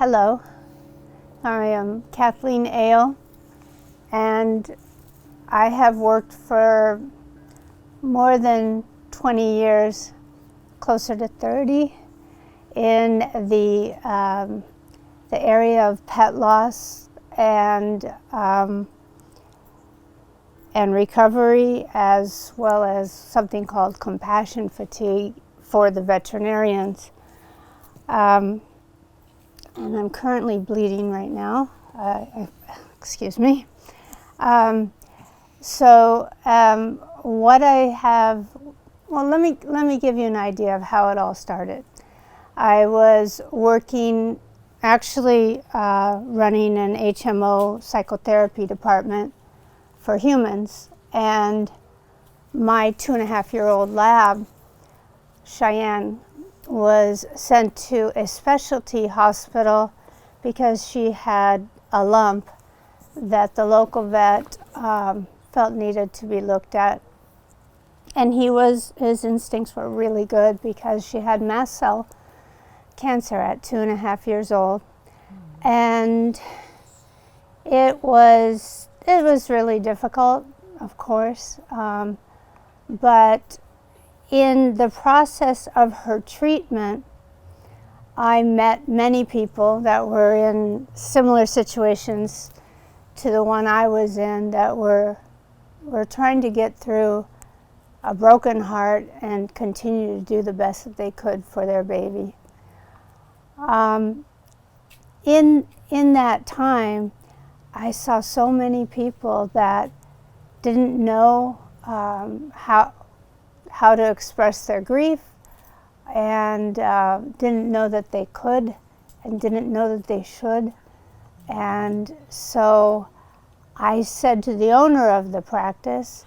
Hello, I am Kathleen Ale, and I have worked for more than 20 years, closer to 30, in the area of pet loss and recovery, as well as something called compassion fatigue for the veterinarians. And I'm currently bleeding right now. Excuse me. What I have, well, let me give you an idea of how it all started. I was working, actually running an HMO psychotherapy department for humans, and my 2.5-year-old lab, Cheyenne, was sent to a specialty hospital because she had a lump that the local vet felt needed to be looked at. And his instincts were really good because she had mast cell cancer at 2.5 years old. And it was really difficult, of course, but in the process of her treatment, I met many people that were in similar situations to the one I was in, that were trying to get through a broken heart and continue to do the best that they could for their baby. In that time, I saw so many people that didn't know how to express their grief, and didn't know that they could, and didn't know that they should. And so I said to the owner of the practice,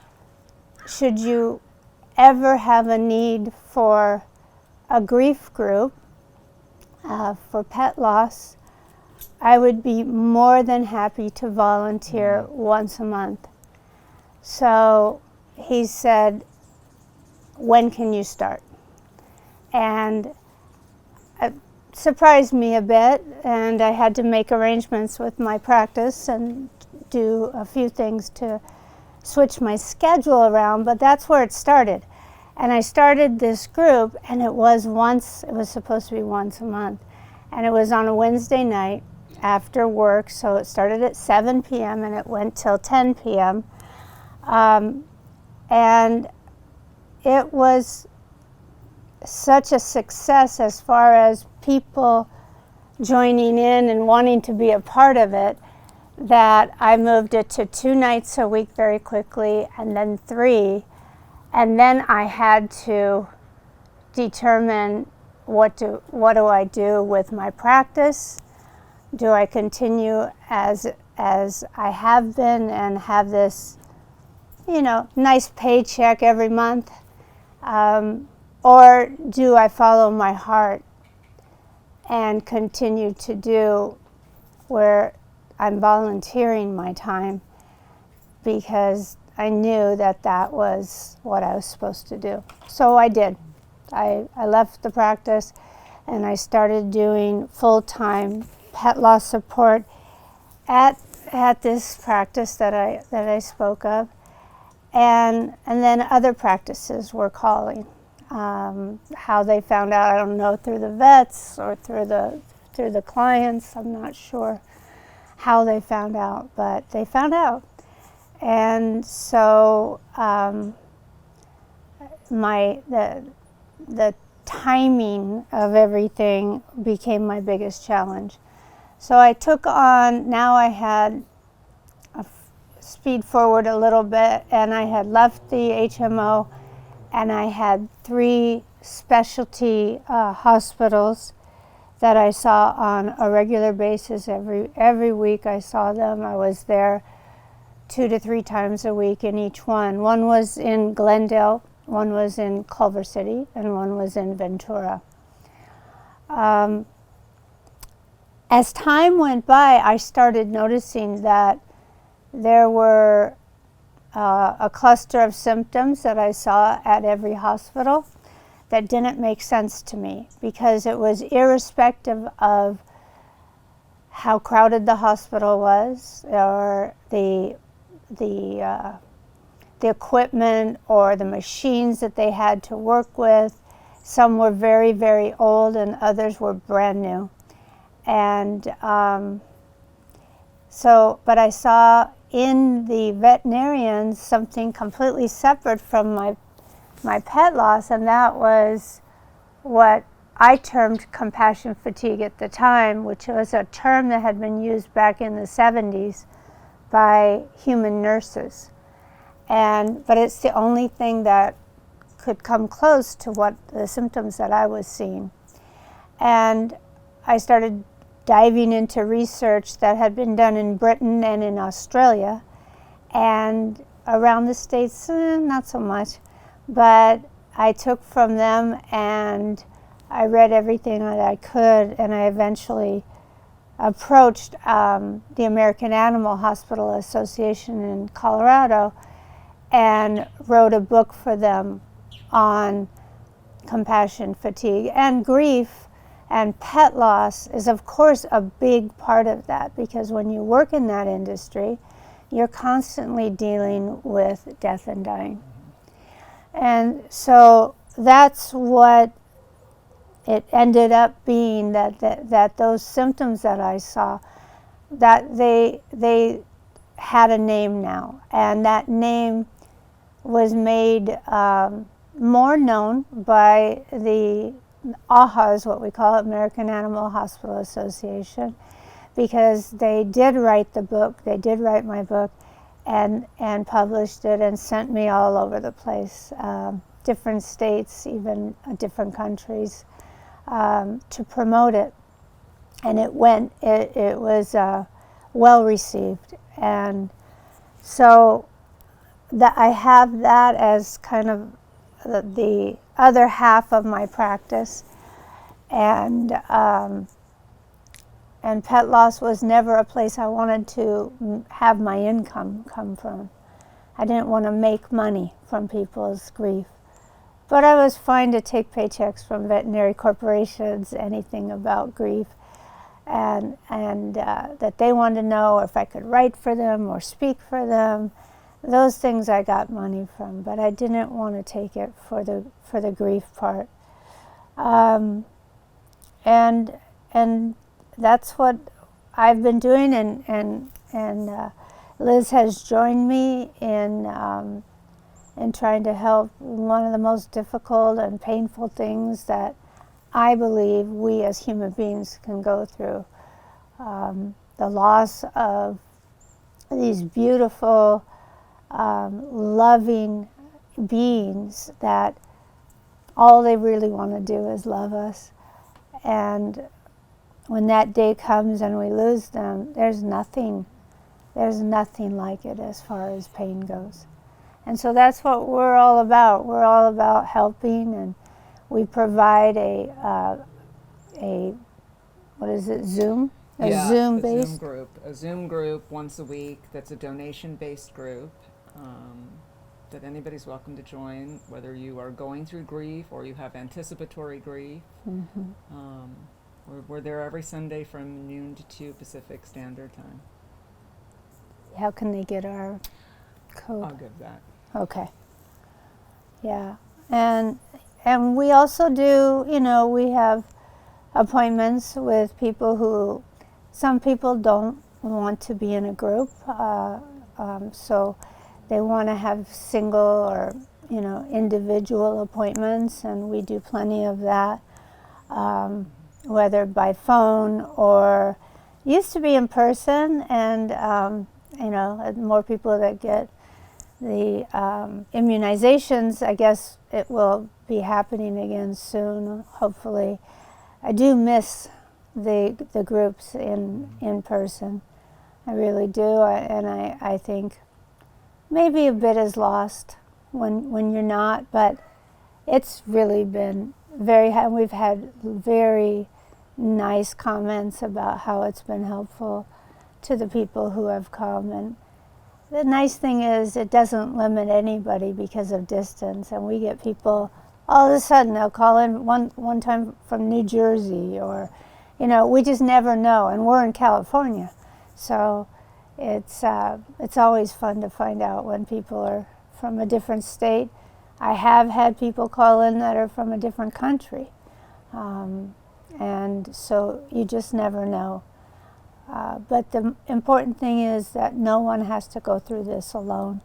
should you ever have a need for a grief group for pet loss, I would be more than happy to volunteer once a month. So he said, when can you start? And it surprised me a bit, and I had to make arrangements with my practice and do a few things to switch my schedule around, but that's where it started. And I started this group, and it was supposed to be once a month. And it was on a Wednesday night after work, so it started at 7 p.m. and it went till 10 p.m. And it was such a success as far as people joining in and wanting to be a part of it, that I moved it to 2 nights a week very quickly, and then 3. And then I had to determine what do I do with my practice? Do I continue as I have been and have this, nice paycheck every month? Or do I follow my heart and continue to do where I'm volunteering my time, because I knew that was what I was supposed to do. So I did. I left the practice and I started doing full-time pet loss support at this practice that I spoke of. And then other practices were calling. How they found out, I don't know, through the vets or through the clients. I'm not sure how they found out, but they found out. And so the timing of everything became my biggest challenge. So I took on, now I had speed forward a little bit, and I had left the HMO, and I had 3 specialty hospitals that I saw on a regular basis. Every week I saw them. I was there 2 to 3 times a week in each one. One was in Glendale, one was in Culver City, and one was in Ventura. As time went by, I started noticing that there were a cluster of symptoms that I saw at every hospital that didn't make sense to me, because it was irrespective of how crowded the hospital was, or the equipment or the machines that they had to work with. Some were very, very old and others were brand new. And but I saw in the veterinarians something completely separate from my pet loss, and that was what I termed compassion fatigue at the time, which was a term that had been used back in the 70s by human nurses. But it's the only thing that could come close to what the symptoms that I was seeing. And I started diving into research that had been done in Britain and in Australia, and around the States, not so much, but I took from them and I read everything that I could, and I eventually approached the American Animal Hospital Association in Colorado and wrote a book for them on compassion fatigue. And grief and pet loss is, of course, a big part of that, because when you work in that industry, you're constantly dealing with death and dying. And so that's what it ended up being, that those symptoms that I saw, that they had a name now, and that name was made more known by the AAHA, is what we call it, American Animal Hospital Association, because they did write the book, they did write my book, and published it and sent me all over the place, different states, even different countries, to promote it. And it was well received. And so that I have that as kind of the other half of my practice. And pet loss was never a place I wanted to have my income come from. I didn't want to make money from people's grief. But I was fine to take paychecks from veterinary corporations, anything about grief, and that they wanted to know if I could write for them or speak for them. Those things I got money from, but I didn't want to take it for the grief part. And that's what I've been doing, and Liz has joined me in trying to help one of the most difficult and painful things that I believe we as human beings can go through. The loss of these beautiful, loving beings that all they really want to do is love us. And when that day comes and we lose them, there's nothing like it as far as pain goes. And so that's what we're all about. We're all about helping, and we provide a what is it, Zoom? Zoom group once a week. That's a donation-based group that anybody's welcome to join, whether you are going through grief or you have anticipatory grief. Mm-hmm. We're there every Sunday from noon to 2 Pacific Standard Time. How can they get our code? I'll give that. Okay. Yeah. And we also do, we have appointments with people who, some people don't want to be in a group, so they want to have single or, individual appointments, and we do plenty of that, whether by phone or used to be in person, and, more people that get the immunizations. I guess it will be happening again soon, hopefully. I do miss the groups in person. I really do, and I think maybe a bit is lost when you're not, but it's really been we've had very nice comments about how it's been helpful to the people who have come. And the nice thing is it doesn't limit anybody because of distance, and we get people all of a sudden, they'll call in one time from New Jersey, or we just never know, and we're in California, so it's always fun to find out when people are from a different state. I have had people call in that are from a different country, and so you just never know. But the important thing is that no one has to go through this alone.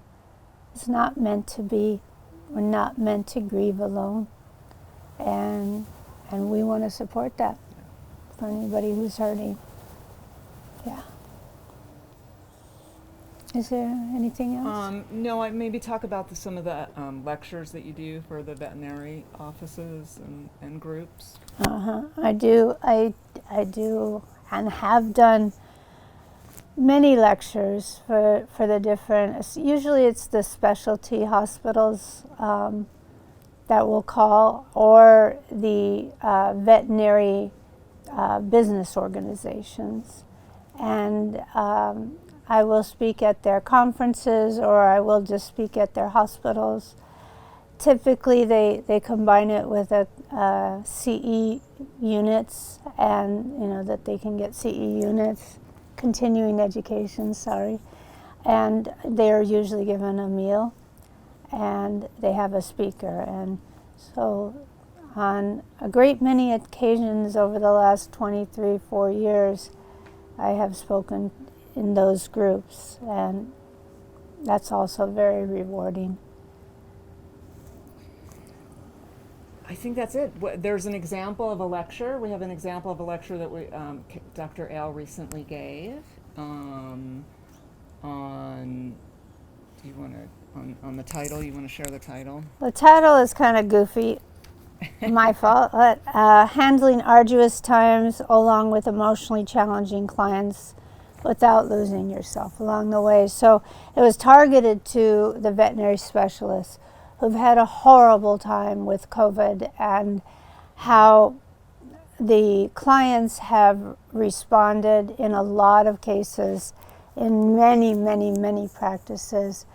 It's not meant to be. We're not meant to grieve alone, and we want to support that for anybody who's hurting. Yeah. Is there anything else? No, I maybe talk about some of the lectures that you do for the veterinary offices and groups. I do. I do, and have done many lectures for the different. Usually, it's the specialty hospitals that will call, or the veterinary business organizations, and I will speak at their conferences, or I will just speak at their hospitals. Typically, they combine it with a CE units, and that they can get CE units, continuing education, and they're usually given a meal, and they have a speaker. And so on a great many occasions over the last 4 years, I have spoken in those groups, and that's also very rewarding. I think that's it. There's an example of a lecture. We have an example of a lecture that Dr. Ale recently gave on the title. You want to share the title? The title is kind of goofy, my fault, but handling arduous times along with emotionally challenging clients without losing yourself along the way. So it was targeted to the veterinary specialists who've had a horrible time with COVID, and how the clients have responded in a lot of cases, in many, many, many practices.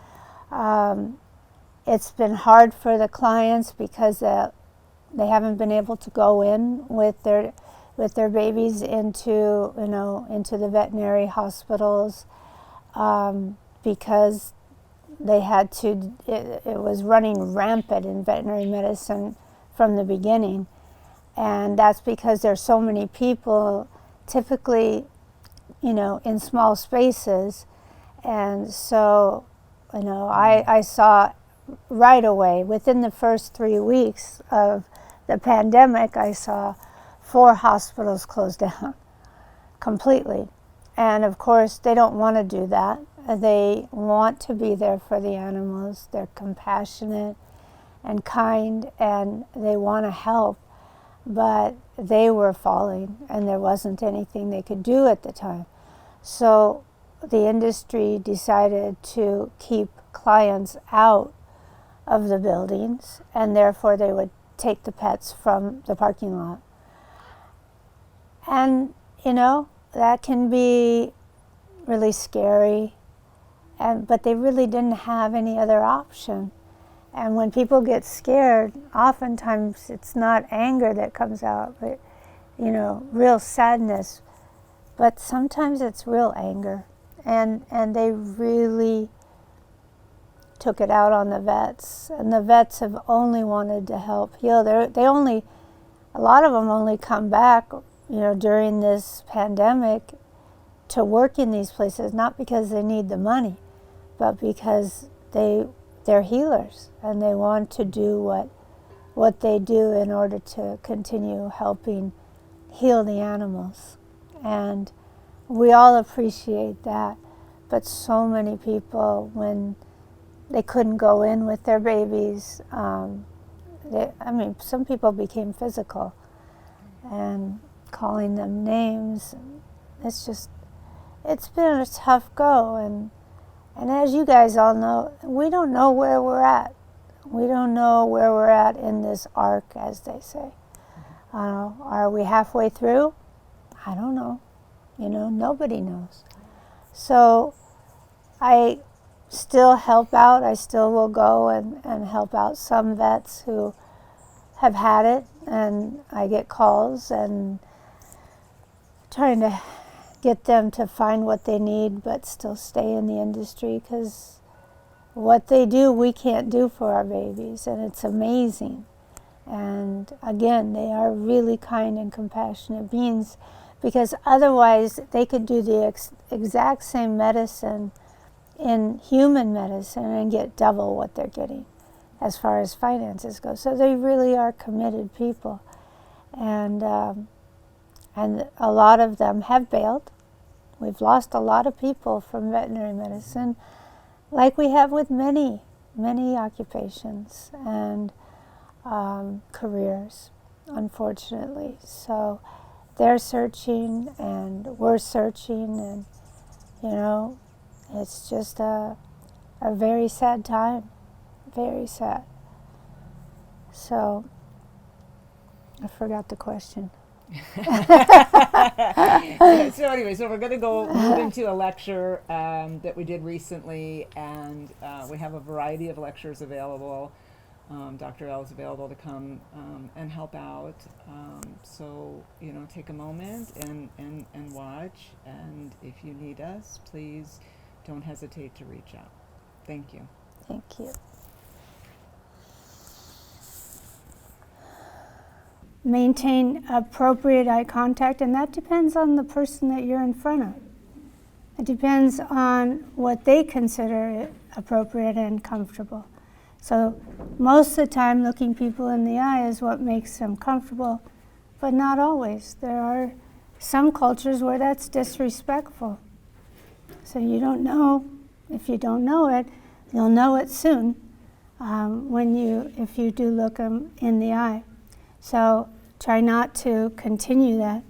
It's been hard for the clients because they haven't been able to go in with their babies into the veterinary hospitals, because they had to. It was running rampant in veterinary medicine from the beginning, and that's because there's so many people, typically, in small spaces, and so, I saw right away, within the first 3 weeks of the pandemic, I saw 4 hospitals close down completely. And of course, they don't want to do that. They want to be there for the animals. They're compassionate and kind, and they want to help. But they were falling, and there wasn't anything they could do at the time. So the industry decided to keep clients out of the buildings, and therefore they would take the pets from the parking lot. And, that can be really scary, but they really didn't have any other option. And when people get scared, oftentimes it's not anger that comes out, but, real sadness. But sometimes it's real anger. And they really took it out on the vets. And the vets have only wanted to help heal. A lot of them only come back, during this pandemic to work in these places, not because they need the money, but because they're healers, and they want to do what they do in order to continue helping heal the animals. And we all appreciate that. But so many people, when they couldn't go in with their babies, some people became physical and calling them names. It's been a tough go, and as you guys all know, we don't know where we're at. We don't know where we're at in this arc, as they say. Are we halfway through? I don't know. Nobody knows. So I still help out. I still will go and help out some vets who have had it, and I get calls, and trying to get them to find what they need but still stay in the industry, because what they do we can't do for our babies, and it's amazing. And again, they are really kind and compassionate beings, because otherwise they could do the exact same medicine in human medicine and get double what they're getting as far as finances go. So they really are committed people. And a lot of them have bailed. We've lost a lot of people from veterinary medicine, like we have with many occupations and careers, unfortunately. So they're searching and we're searching, and it's just a very sad time, very sad. So I forgot the question. So anyway, so we're going to move into a lecture that we did recently, and we have a variety of lectures available. Dr. L is available to come and help out. So, take a moment and watch. And if you need us, please don't hesitate to reach out. Thank you. Thank you. Maintain appropriate eye contact, and that depends on the person that you're in front of. It depends on what they consider appropriate and comfortable. So most of the time, looking people in the eye is what makes them comfortable, but not always. There are some cultures where that's disrespectful. So you don't know. If you don't know it, you'll know it soon if you do look them in the eye. So try not to continue that.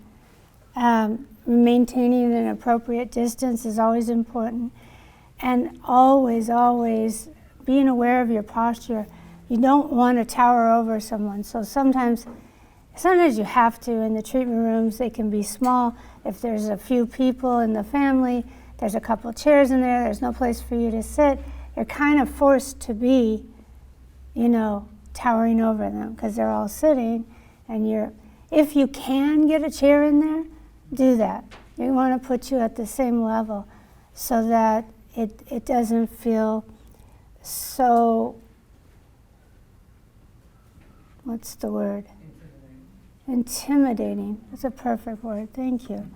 Maintaining an appropriate distance is always important. And always being aware of your posture. You don't want to tower over someone. So sometimes you have to. In the treatment rooms, they can be small. If there's a few people in the family, there's a couple chairs in there, there's no place for you to sit, you're kind of forced to be, towering over them because they're all sitting, and if you can get a chair in there, do that. You want to put you at the same level so that it doesn't feel so, what's the word? Intimidating. That's a perfect word, thank you.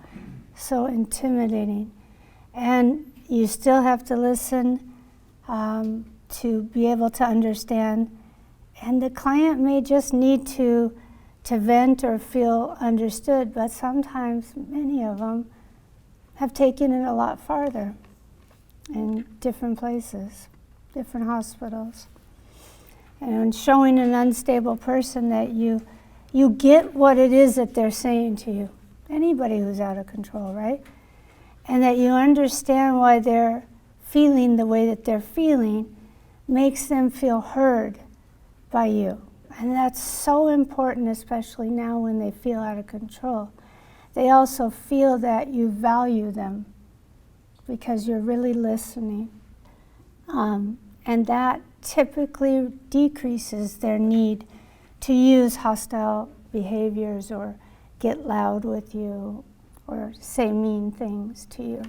So intimidating. And you still have to listen to be able to understand. And the client may just need to vent or feel understood, but sometimes many of them have taken it a lot farther in different places, different hospitals. And showing an unstable person that you get what it is that they're saying to you. Anybody who's out of control, right? And that you understand why they're feeling the way that they're feeling makes them feel heard by you. And that's so important, especially now when they feel out of control. They also feel that you value them because you're really listening. And that typically decreases their need to use hostile behaviors or get loud with you or say mean things to you.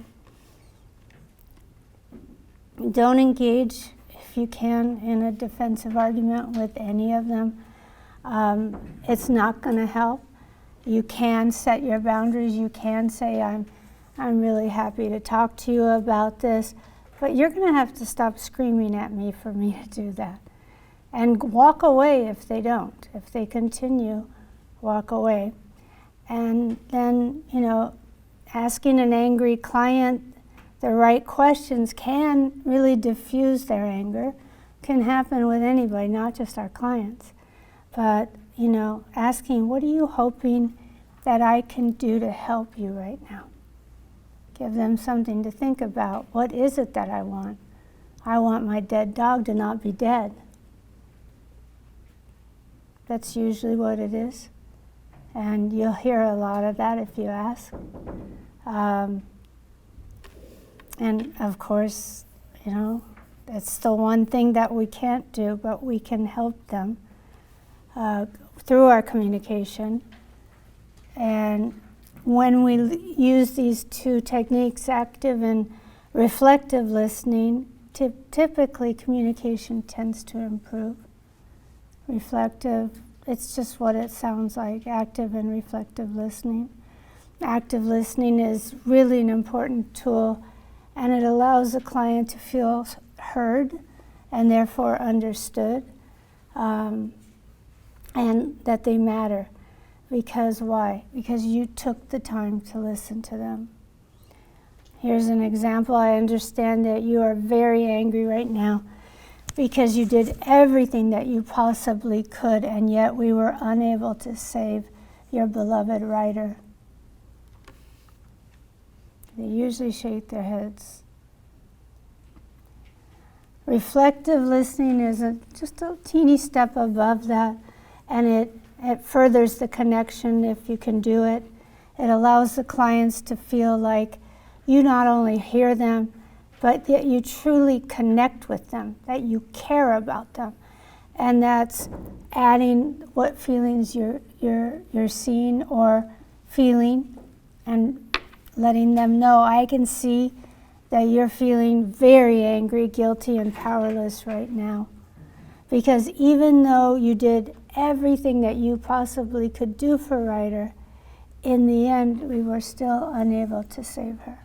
Don't engage, if you can, in a defensive argument with any of them. It's not going to help. You can set your boundaries. You can say, I'm really happy to talk to you about this, but you're going to have to stop screaming at me for me to do that. And walk away if they don't. If they continue, walk away. And then, asking an angry client the right questions can really diffuse their anger. Can happen with anybody, not just our clients. But, asking, what are you hoping that I can do to help you right now? Give them something to think about. What is it that I want? I want my dead dog to not be dead. That's usually what it is. And you'll hear a lot of that if you ask. And of course, that's the one thing that we can't do, but we can help them through our communication. And when we use these two techniques, active and reflective listening, typically communication tends to improve. Reflective, it's just what it sounds like, active and reflective listening. Active listening is really an important tool, and it allows the client to feel heard and therefore understood, and that they matter. Because why? Because you took the time to listen to them. Here's an example. I understand that you are very angry right now because you did everything that you possibly could, and yet we were unable to save your beloved writer. They usually shake their heads. Reflective listening is just a teeny step above that, and it furthers the connection if you can do it. It allows the clients to feel like you not only hear them, but that you truly connect with them, that you care about them. And that's adding what feelings you're seeing or feeling, and letting them know, I can see that you're feeling very angry, guilty, and powerless right now. Because even though you did everything that you possibly could do for Ryder, in the end, we were still unable to save her.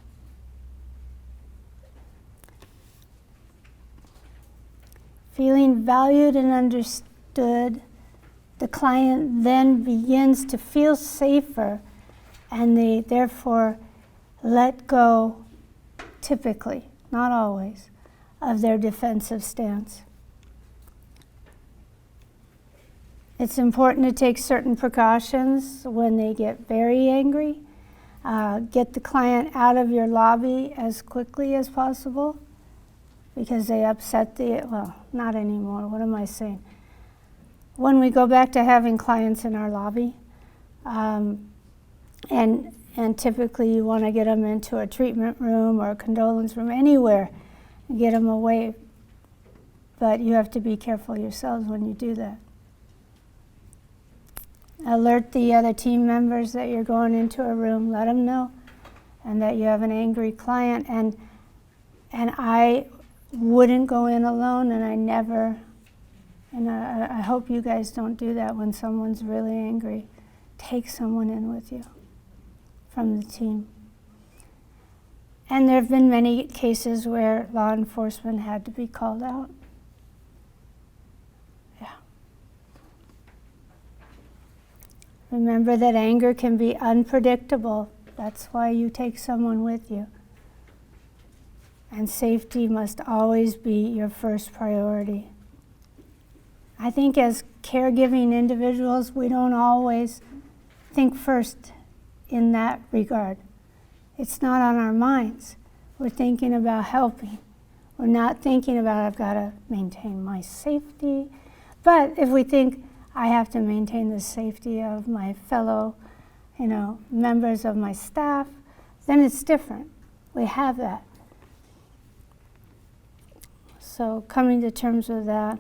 Feeling valued and understood, the client then begins to feel safer, and they therefore let go, typically, not always, of their defensive stance. It's important to take certain precautions when they get very angry. Get the client out of your lobby as quickly as possible, because they upset not anymore, what am I saying? When we go back to having clients in our lobby, and typically you want to get them into a treatment room or a condolence room, anywhere, and get them away. But you have to be careful yourselves when you do that. Alert the other team members that you're going into a room, let them know, and that you have an angry client. And I wouldn't go in alone, and I never, and I hope you guys don't do that when someone's really angry. Take someone in with you from the team. And there have been many cases where law enforcement had to be called out. Yeah. Remember that anger can be unpredictable. That's why you take someone with you. And safety must always be your first priority. I think as caregiving individuals, we don't always think first in that regard. It's not on our minds. We're thinking about helping. We're not thinking about, I've got to maintain my safety. But if we think, I have to maintain the safety of my fellow, members of my staff, then it's different. We have that. So coming to terms with that.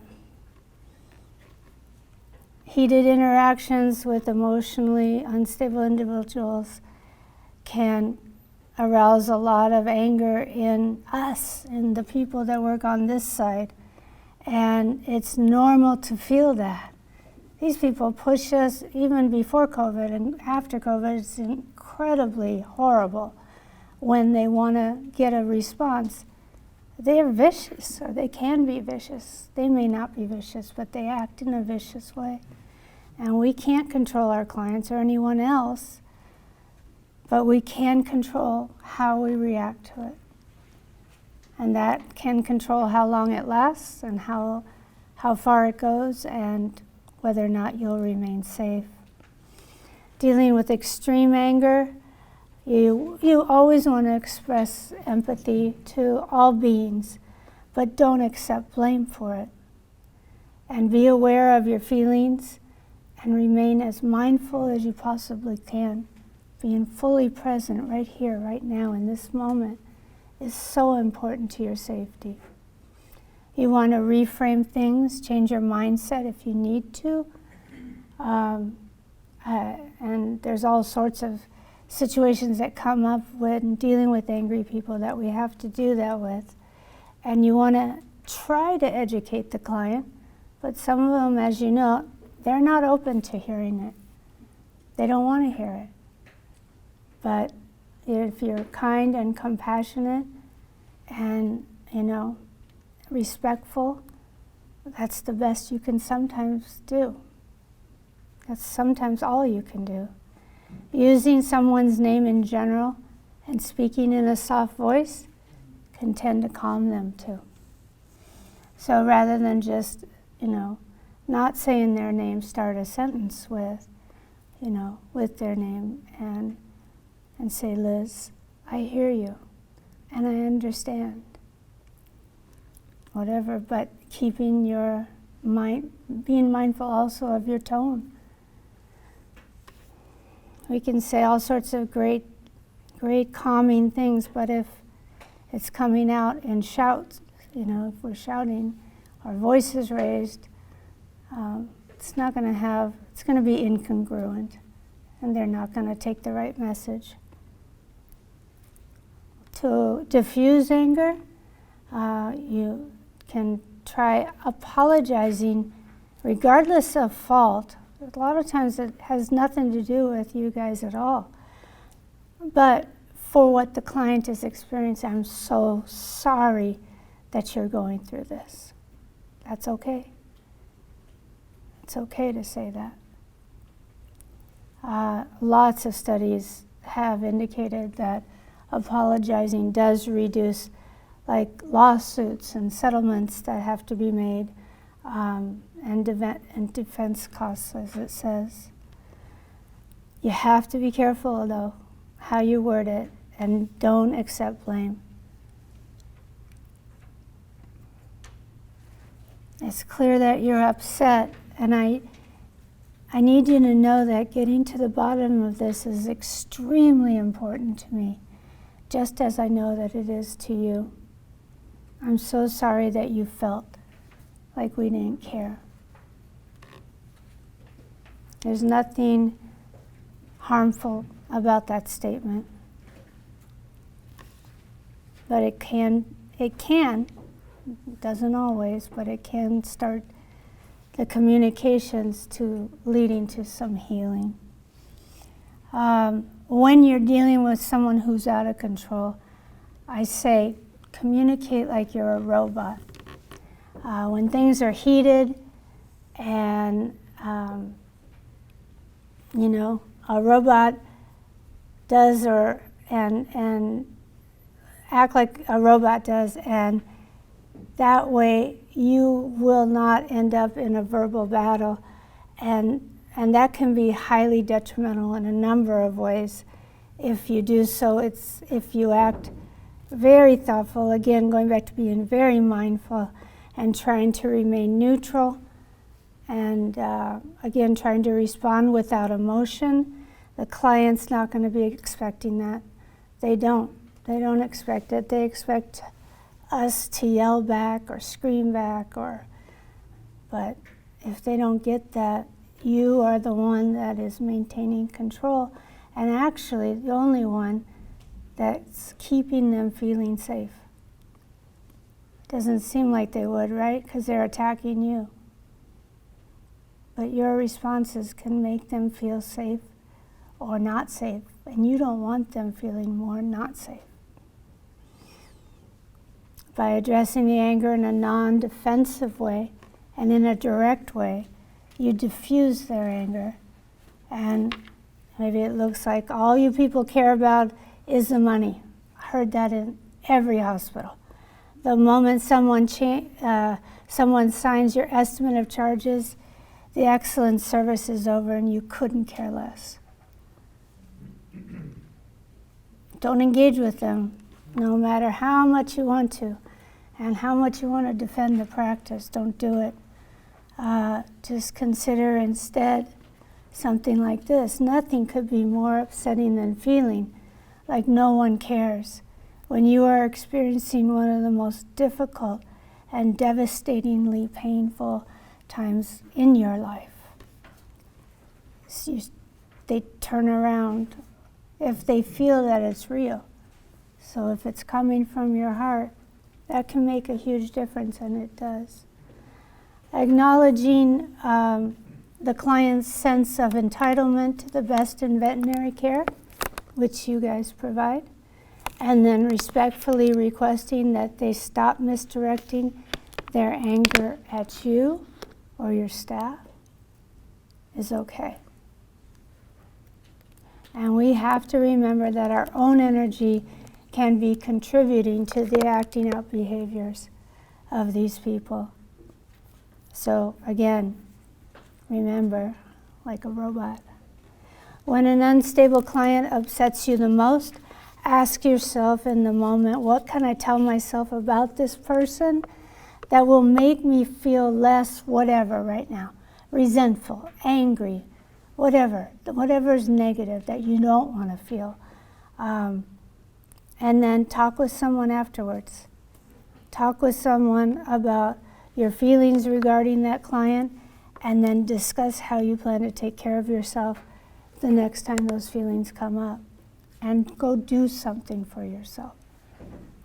Heated interactions with emotionally unstable individuals can arouse a lot of anger in us, in the people that work on this side. And it's normal to feel that. These people push us even before COVID, and after COVID, it's incredibly horrible when they want to get a response. They are vicious, or they can be vicious. They may not be vicious, but they act in a vicious way. And we can't control our clients or anyone else, but we can control how we react to it. And that can control how long it lasts and how far it goes, and whether or not you'll remain safe. Dealing with extreme anger, you always want to express empathy to all beings, but don't accept blame for it. And be aware of your feelings and remain as mindful as you possibly can. Being fully present right here, right now, in this moment is so important to your safety. You want to reframe things, change your mindset if you need to. And there's all sorts of situations that come up when dealing with angry people that we have to do that with. And you want to try to educate the client, but some of them, as you know, they're not open to hearing it. They don't want to hear it. But if you're kind and compassionate and, respectful, that's the best you can sometimes do. That's sometimes all you can do. Using someone's name in general and speaking in a soft voice can tend to calm them too. So rather than just, not saying their name, start a sentence with, with their name and say, Liz, I hear you and I understand. Whatever, but keeping your mind, being mindful also of your tone. We can say all sorts of great calming things, but if it's coming out in shouts, if we're shouting, our voice is raised, it's going to be incongruent, and they're not going to take the right message. To diffuse anger, you can try apologizing regardless of fault. A lot of times it has nothing to do with you guys at all. But for what the client is experiencing, I'm so sorry that you're going through this. That's okay. It's okay to say that. Lots of studies have indicated that apologizing does reduce lawsuits and settlements that have to be made, and defense costs, as it says. You have to be careful, though, how you word it, and don't accept blame. It's clear that you're upset, and I need you to know that getting to the bottom of this is extremely important to me, just as I know that it is to you. I'm so sorry that you felt like we didn't care. There's nothing harmful about that statement. But it can, doesn't always, but it can start the communications to leading to some healing. When you're dealing with someone who's out of control, I say, communicate like you're a robot. When things are heated and, a robot does and act like a robot does, and that way you will not end up in a verbal battle, and that can be highly detrimental in a number of ways. If you do so, if you act very thoughtful, again, going back to being very mindful and trying to remain neutral, and again, trying to respond without emotion. The client's not going to be expecting that. They don't expect it. They expect us to yell back or scream back, but if they don't get that, you are the one that is maintaining control, and actually the only one that's keeping them feeling safe. Doesn't seem like they would, right? Because they're attacking you. But your responses can make them feel safe or not safe, and you don't want them feeling more not safe. By addressing the anger in a non-defensive way and in a direct way, you diffuse their anger. And maybe it looks like all you people care about is the money. I heard that in every hospital. The moment someone signs your estimate of charges, the excellent service is over and you couldn't care less. Don't engage with them, no matter how much you want to and how much you want to defend the practice. Don't do it. Just consider instead something like this. Nothing could be more upsetting than feeling like no one cares when you are experiencing one of the most difficult and devastatingly painful times in your life. They turn around if they feel that it's real. So if it's coming from your heart, that can make a huge difference, and it does. Acknowledging the client's sense of entitlement to the best in veterinary care, which you guys provide, and then respectfully requesting that they stop misdirecting their anger at you or your staff is okay. And we have to remember that our own energy can be contributing to the acting out behaviors of these people. So again, remember, like a robot. When an unstable client upsets you the most, ask yourself in the moment, what can I tell myself about this person that will make me feel less whatever right now? Resentful, angry, whatever's negative that you don't want to feel. And then talk with someone afterwards. Talk with someone about your feelings regarding that client, and then discuss how you plan to take care of yourself the next time those feelings come up. And go do something for yourself.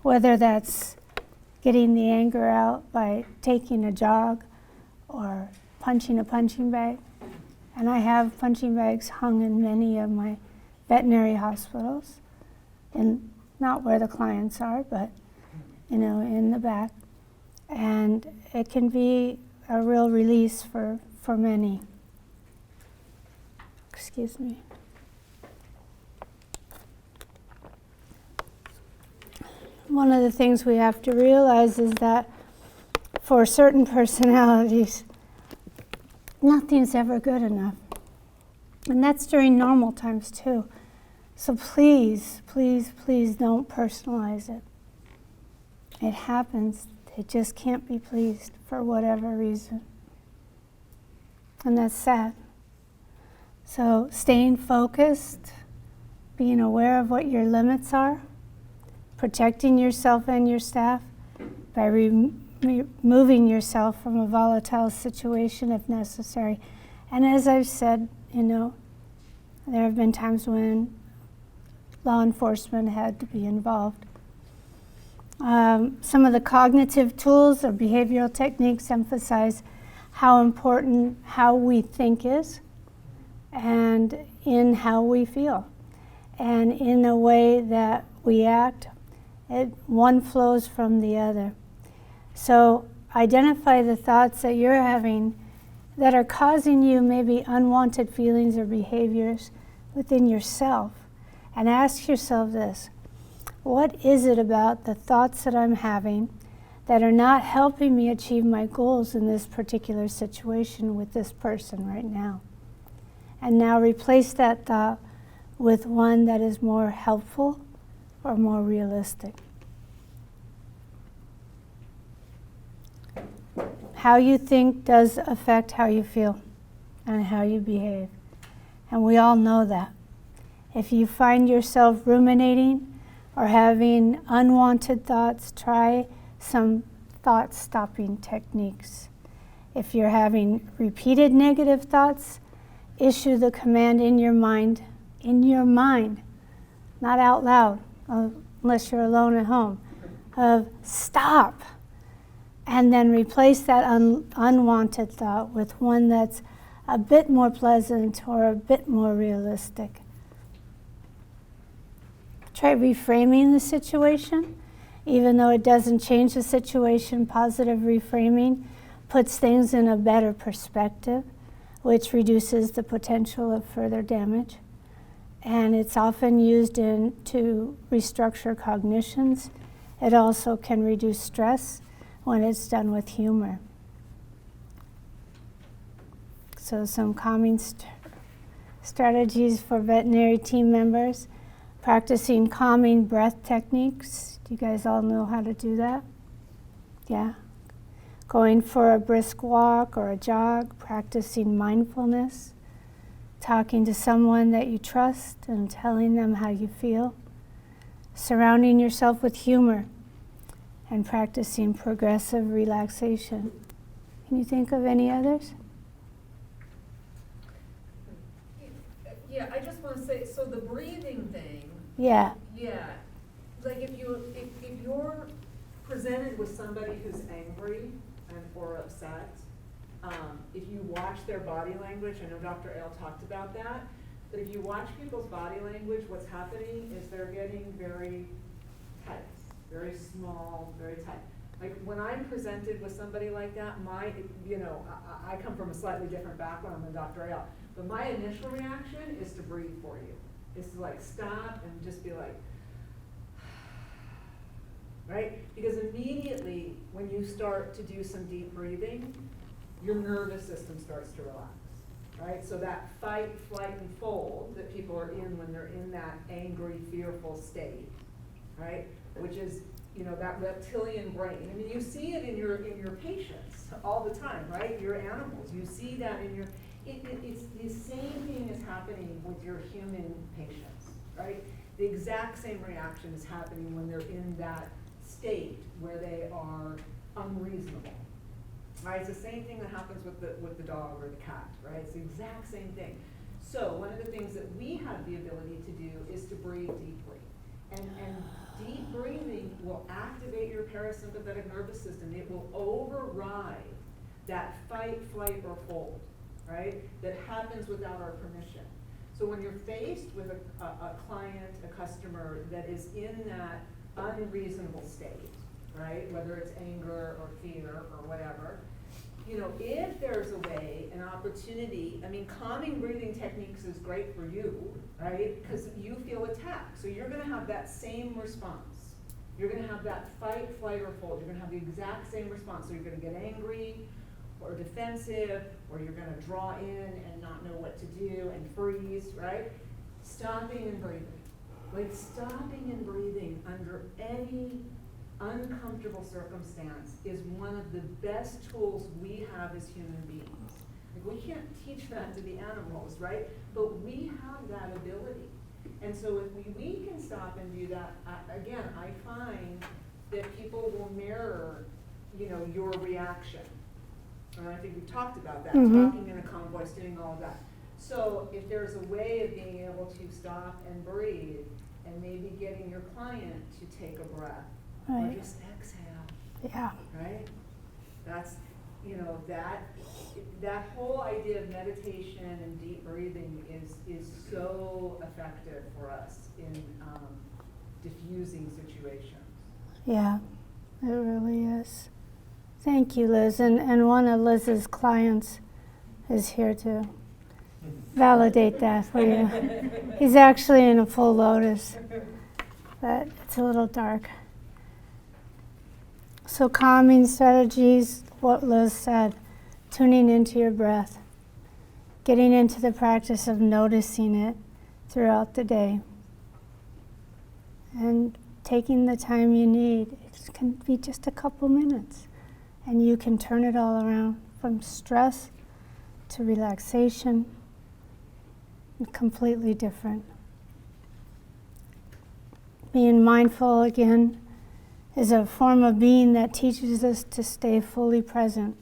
Whether that's getting the anger out by taking a jog or punching a punching bag. And I have punching bags hung in many of my veterinary hospitals, and not where the clients are, but in the back. And it can be a real release for many. Excuse me. One of the things we have to realize is that for certain personalities, nothing's ever good enough. And that's during normal times too. So please, please, please don't personalize it. It happens. They just can't be pleased for whatever reason. And that's sad. So staying focused, being aware of what your limits are, protecting yourself and your staff by removing yourself from a volatile situation if necessary. And as I've said, there have been times when law enforcement had to be involved. Some of the cognitive tools or behavioral techniques emphasize how important how we think is, and in how we feel, and in the way that we act. One flows from the other. So identify the thoughts that you're having that are causing you maybe unwanted feelings or behaviors within yourself, and ask yourself this: what is it about the thoughts that I'm having that are not helping me achieve my goals in this particular situation with this person right now? And now replace that thought with one that is more helpful or more realistic. How you think does affect how you feel and how you behave. And we all know that. If you find yourself ruminating or having unwanted thoughts, try some thought-stopping techniques. If you're having repeated negative thoughts, issue the command in your mind, not out loud, unless you're alone at home, of stop. And then replace that unwanted thought with one that's a bit more pleasant or a bit more realistic. Try reframing the situation. Even though it doesn't change the situation, positive reframing puts things in a better perspective, which reduces the potential of further damage. And it's often used to restructure cognitions. It also can reduce stress when it's done with humor. So some calming strategies for veterinary team members: practicing calming breath techniques. Do you guys all know how to do that? Yeah. Going for a brisk walk or a jog, practicing mindfulness, talking to someone that you trust and telling them how you feel, surrounding yourself with humor, and practicing progressive relaxation. Can you think of any others? Yeah, I just want to say, so the breathing thing, Yeah. Yeah, like if you're presented with somebody who's angry or upset, if you watch their body language, I know Dr. Ale talked about that, but if you watch people's body language, what's happening is they're getting very tight, very small, very tight. Like when I'm presented with somebody like that, I come from a slightly different background than Dr. Ale, but my initial reaction is to breathe for you. Is to like stop and just be like, right? Because immediately when you start to do some deep breathing, your nervous system starts to relax, right? So that fight, flight, and fold that people are in when they're in that angry, fearful state, right? Which is, that reptilian brain. I mean, you see it in your patients all the time, right? Your animals, you see that in your, it's the same thing is happening with your human patients, right? The exact same reaction is happening when they're in that state where they are unreasonable, right? It's the same thing that happens with the dog or the cat, right? It's the exact same thing. So one of the things that we have the ability to do is to breathe deeply. And deep breathing will activate your parasympathetic nervous system. It will override that fight, flight, or fold, right? That happens without our permission. So when you're faced with a client, a customer that is in that unreasonable state, right? Whether it's anger or fear or whatever, if there's a way, an opportunity, I mean, calming breathing techniques is great for you, right? Because you feel attacked. So you're going to have that same response. You're going to have that fight, flight, or fold. You're going to have the exact same response. So you're going to get angry or defensive, or you're going to draw in and not know what to do and freeze, right? Stopping and breathing. Like stopping and breathing under any uncomfortable circumstance is one of the best tools we have as human beings. Like we can't teach that to the animals, right? But we have that ability. And so if we can stop and do that, again, I find that people will mirror, your reaction. And I think we talked about that, talking in a calm voice, doing all of that. So if there's a way of being able to stop and breathe and maybe getting your client to take a breath, right. Or just exhale. Yeah. Right? That's, that whole idea of meditation and deep breathing is so effective for us in diffusing situations. Yeah, it really is. Thank you, Liz. And one of Liz's clients is here to validate that for you. He's actually in a full lotus, but it's a little dark. So calming strategies, what Liz said, tuning into your breath, getting into the practice of noticing it throughout the day, and taking the time you need. It can be just a couple minutes, and you can turn it all around from stress to relaxation, completely different. Being mindful, again, is a form of being that teaches us to stay fully present.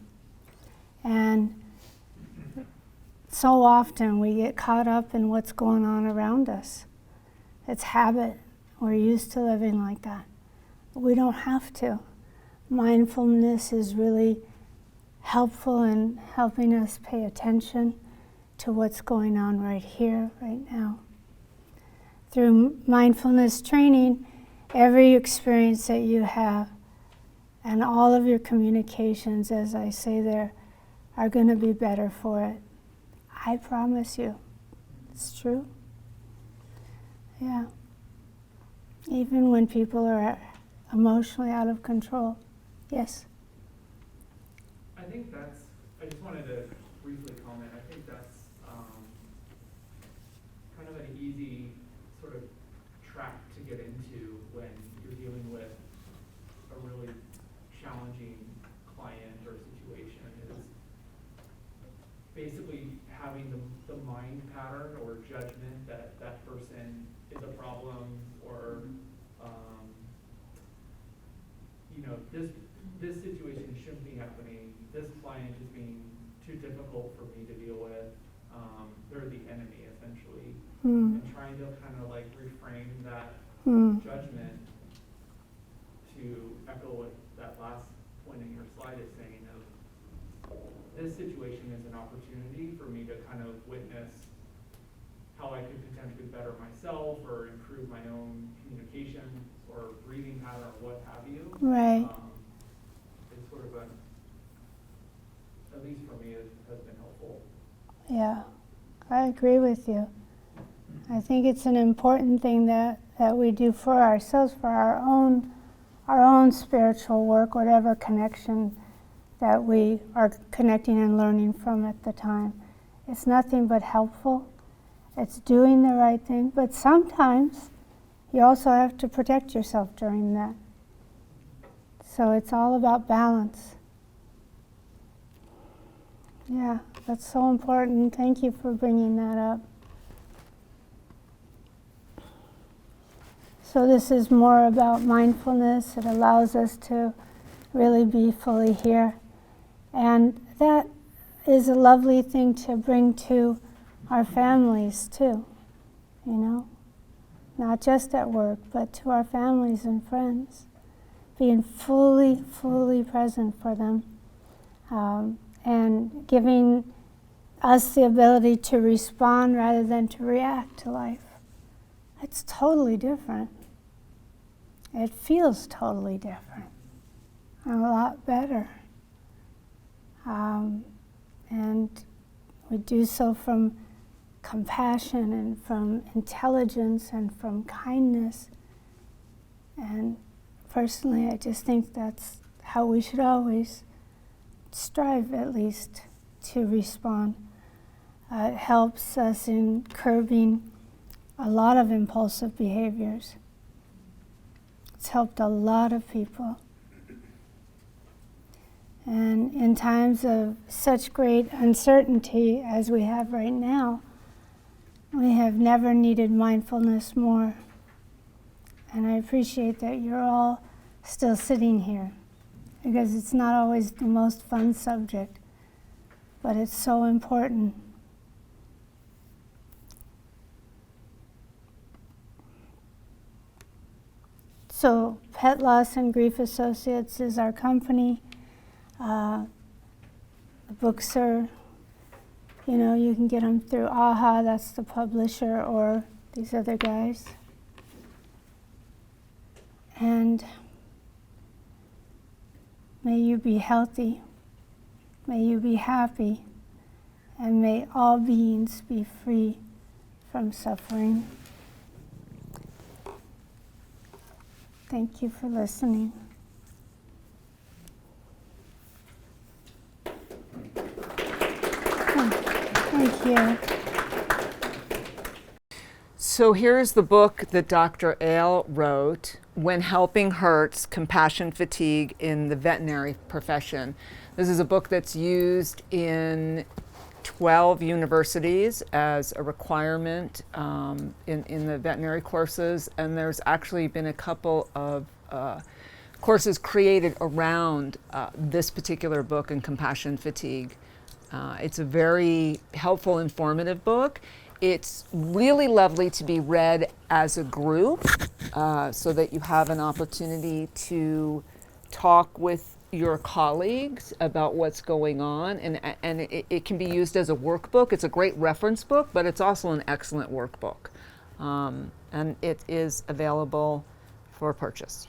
And so often we get caught up in what's going on around us. It's habit. We're used to living like that. But we don't have to. Mindfulness is really helpful in helping us pay attention to what's going on right here, right now. Through mindfulness training, every experience that you have and all of your communications, as I say there, are going to be better for it. I promise you. It's true. Yeah. Even when people are emotionally out of control. Yes? I just wanted to briefly comment, I think that's kind of an easy sort of track to get into when you're dealing with a really challenging client or situation, is basically having the mind pattern or judgment that that person is a problem, or this situation shouldn't be happening, this client is being too difficult for me to deal with, they're the enemy essentially. and trying to kind of like reframe that judgment to echo what that last point in your slide is saying of this situation is an opportunity for me to kind of witness how I could potentially better myself or improve my own communication or breathing pattern or what have you. Right. It's sort of a, at least for me, it has been helpful. Yeah, I agree with you. I think it's an important thing that we do for ourselves, for our own spiritual work, whatever connection that we are connecting and learning from at the time. It's nothing but helpful. It's doing the right thing, but sometimes you also have to protect yourself during that. So it's all about balance. Yeah, that's so important. Thank you for bringing that up. So this is more about mindfulness. It allows us to really be fully here. And that is a lovely thing to bring to our families too, you know, not just at work, but to our families and friends, being fully present for them, and giving us the ability to respond rather than to react to life. It's totally different. It feels totally different, and a lot better. And we do so from compassion and from intelligence and from kindness. And personally, I just think that's how we should always strive, at least, to respond. It helps us in curbing a lot of impulsive behaviors. It's helped a lot of people. And in times of such great uncertainty as we have right now, we have never needed mindfulness more. And I appreciate that you're all still sitting here, because it's not always the most fun subject, but it's so important. So Pet Loss and Grief Associates is our company. The books are, you can get them through AHA, that's the publisher, or these other guys. And may you be healthy, may you be happy, and may all beings be free from suffering. Thank you for listening. Thank you. So here's the book that Dr. Ale wrote, When Helping Hurts, Compassion Fatigue in the Veterinary Profession. This is a book that's used in 12 universities as a requirement in the veterinary courses, and there's actually been a couple of courses created around this particular book in compassion fatigue. It's a very helpful, informative book. It's really lovely to be read as a group so that you have an opportunity to talk with your colleagues about what's going on, and it can be used as a workbook. It's a great reference book, but it's also an excellent workbook. And it is available for purchase.